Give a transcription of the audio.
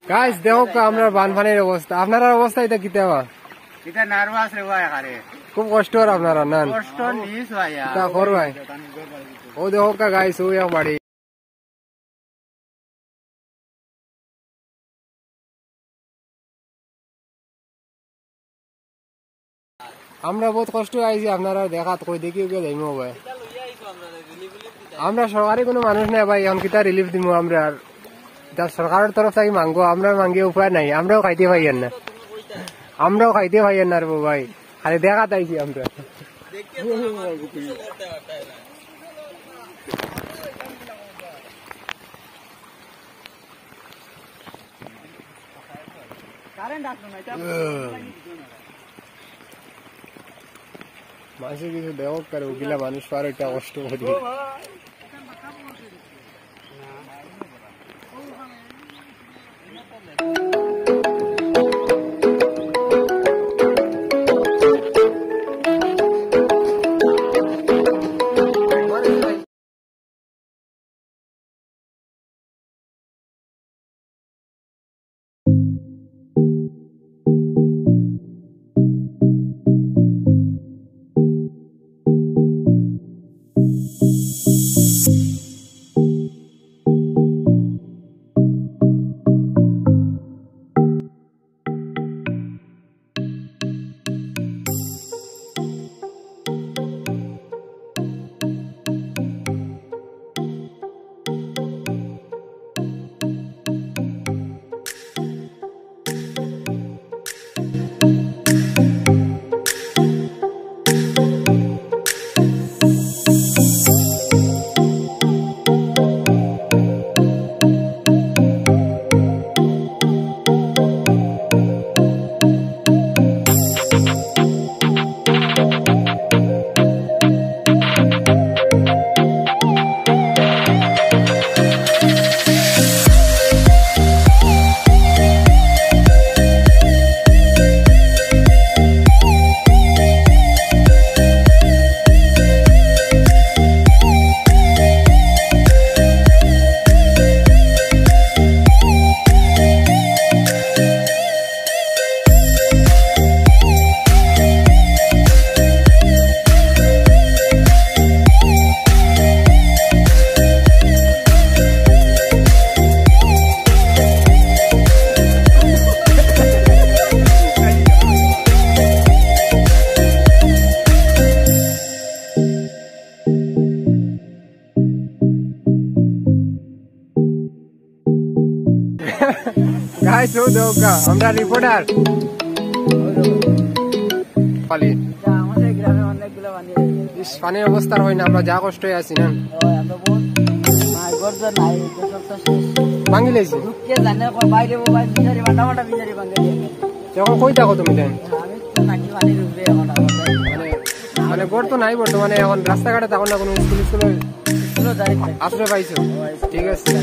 গাইস দেখো আমরা বানপানির অবস্থা, আপনার অবস্থা এটা কি দেওয়া? এটা নার্ভাস রে ভাই, আরে খুব কষ্ট আর আপনারা না কষ্ট নিস ভাই, তা কর ভাই। ও দেখো গাইস ও এক বাড়ি আমরা বহুত কষ্ট আইছি, আপনারা দেখাত কই দেখি ওকে যাইমো ভাই। আমরা সরকারি কোনো মানুষ নাই ভাই, এখন কিতা রিলিফ দিমু আমরা? আর যা সরকারের তরফ থেকে মাঙ্গো, আমরা মাঙ্গিয়ে উপায় নাই, আমরাও খাইতে পাইয়েন না, আমরাও খাইতে পাইয়েন না ভাই, খালি দেখাত আইছি আমরা। মানুষের কিছু দেখ করে ওগুলা মানুষ পার একটা কষ্ট করি। গাইস ও দেখো আমরা রিপোর্টার পালি আমাদের গ্রামে অনেকগুলো পানির অবস্থা হয় না, আমরা যা কষ্ট হয়ে আছি না, ভাঙি লাইছি এখন কই থাকো তুমি? মানে গড় তো নাই বর্তমানে, এখন রাস্তাঘাটে থাকো না, কোনো স্কুল আশ্রয় পাইছো? ঠিক আছে।